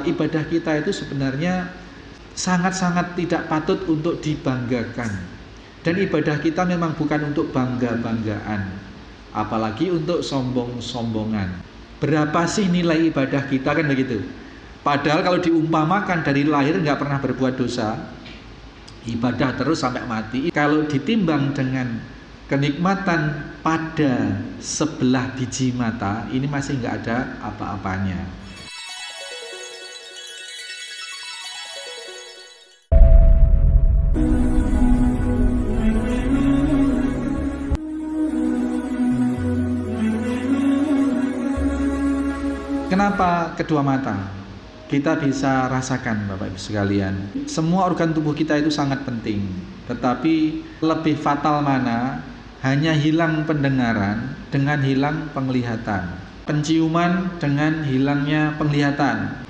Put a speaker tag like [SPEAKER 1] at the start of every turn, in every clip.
[SPEAKER 1] Ibadah kita itu sebenarnya sangat-sangat tidak patut untuk dibanggakan. Dan ibadah kita memang bukan untuk bangga-banggaan, apalagi untuk sombong-sombongan. Berapa sih nilai ibadah kita, kan begitu. Padahal kalau diumpamakan dari lahir nggak pernah berbuat dosa, ibadah terus sampai mati. Kalau ditimbang dengan kenikmatan pada sebelah biji mata, ini masih nggak ada apa-apanya. Kenapa kedua mata? Kita bisa rasakan, Bapak Ibu sekalian, semua organ tubuh kita itu sangat penting. Tetapi lebih fatal mana? Hanya hilang pendengaran dengan hilang penglihatan, penciuman dengan hilangnya penglihatan.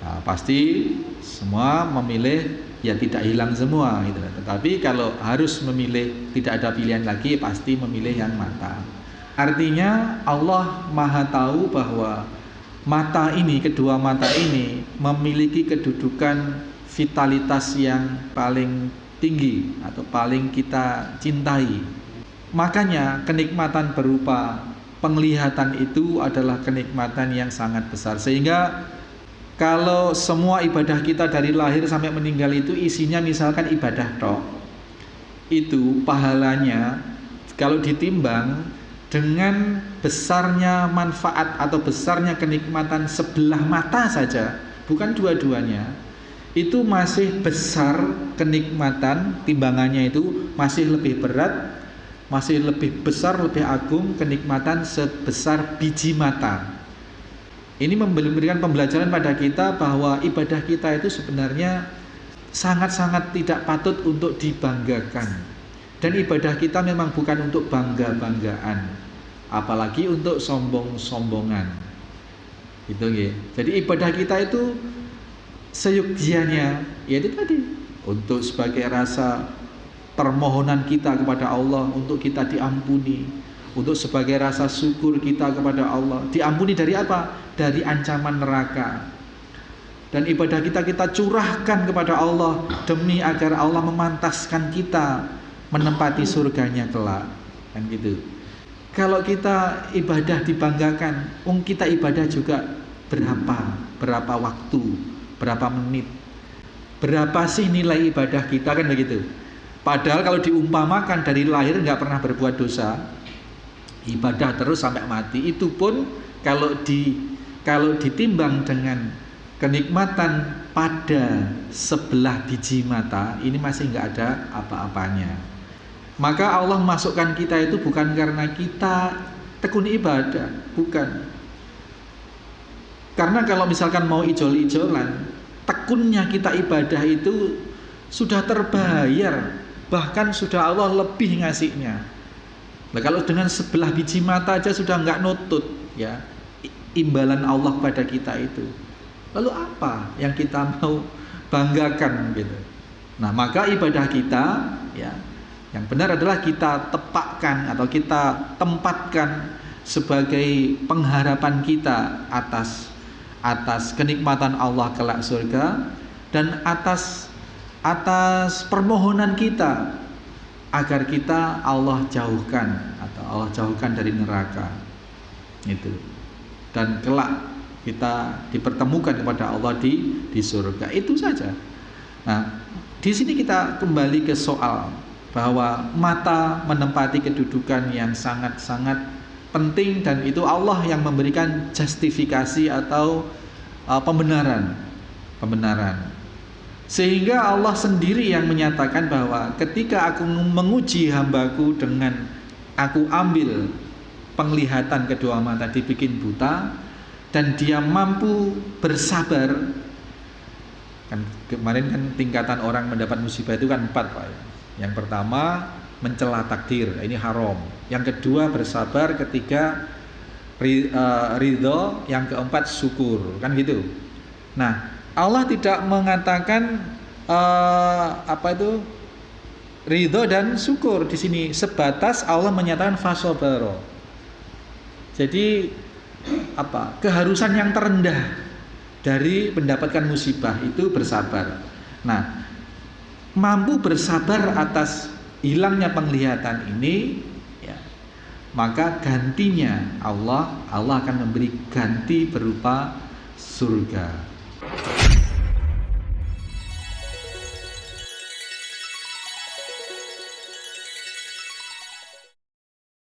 [SPEAKER 1] Nah, pasti semua memilih ya tidak hilang semua gitu. Tetapi kalau harus memilih, tidak ada pilihan lagi, pasti memilih yang mata. Artinya Allah Maha tahu bahwa mata ini, kedua mata ini memiliki kedudukan vitalitas yang paling tinggi atau paling kita cintai. Makanya kenikmatan berupa penglihatan itu adalah kenikmatan yang sangat besar. Sehingga kalau semua ibadah kita dari lahir sampai meninggal itu isinya misalkan ibadah tok, itu pahalanya kalau ditimbang dengan besarnya manfaat atau besarnya kenikmatan sebelah mata saja, bukan dua-duanya, itu masih besar kenikmatan, timbangannya itu masih lebih berat, masih lebih besar, lebih agung kenikmatan sebesar biji mata. Ini memberikan pembelajaran pada kita bahwa ibadah kita itu sebenarnya sangat-sangat tidak patut untuk dibanggakan. Dan ibadah kita memang bukan untuk bangga-banggaan, apalagi untuk sombong-sombongan. Gitu ya. Jadi ibadah kita itu seyukjianya, yaitu tadi untuk sebagai rasa permohonan kita kepada Allah untuk kita diampuni, untuk sebagai rasa syukur kita kepada Allah. Diampuni dari apa? Dari ancaman neraka. Dan ibadah kita curahkan kepada Allah demi agar Allah memantaskan kita menempati surganya kelak, kan gitu. Kalau kita ibadah dibanggakan, kita ibadah juga berapa waktu, berapa menit, berapa sih nilai ibadah kita, kan begitu. Padahal kalau diumpamakan dari lahir nggak pernah berbuat dosa, ibadah terus sampai mati, itu pun kalau ditimbang dengan kenikmatan pada sebelah biji mata, ini masih nggak ada apa-apanya. Maka Allah masukkan kita itu bukan karena kita tekun ibadah, bukan. Karena kalau misalkan mau ijol-ijolan, tekunnya kita ibadah itu sudah terbayar, bahkan sudah Allah lebih ngasihnya. Nah, kalau dengan sebelah biji mata aja sudah nggak nutut, ya, imbalan Allah pada kita itu. Lalu apa yang kita mau banggakan gitu? Nah, maka ibadah kita, ya, yang benar adalah kita tepakkan atau kita tempatkan sebagai pengharapan kita atas kenikmatan Allah kelak surga, dan atas permohonan kita agar kita Allah jauhkan atau Allah jauhkan dari neraka itu, dan kelak kita dipertemukan kepada Allah di surga. Itu saja. Nah, di sini kita kembali ke soal bahwa mata menempati kedudukan yang sangat-sangat penting, dan itu Allah yang memberikan justifikasi atau pembenaran. Sehingga Allah sendiri yang menyatakan bahwa ketika aku menguji hambaku dengan aku ambil penglihatan kedua mata, dibikin buta, dan dia mampu bersabar. Kan kemarin kan tingkatan orang mendapat musibah itu kan 4, Pak. Yang pertama mencela takdir, ini haram. Yang kedua bersabar, ketiga ridho, yang keempat syukur, kan gitu. Nah, Allah tidak mengatakan ridho dan syukur di sini, sebatas Allah menyatakan fasabaro. Jadi keharusan yang terendah dari mendapatkan musibah itu bersabar. Nah, mampu bersabar atas hilangnya penglihatan ini, ya, maka gantinya Allah akan memberi ganti berupa surga.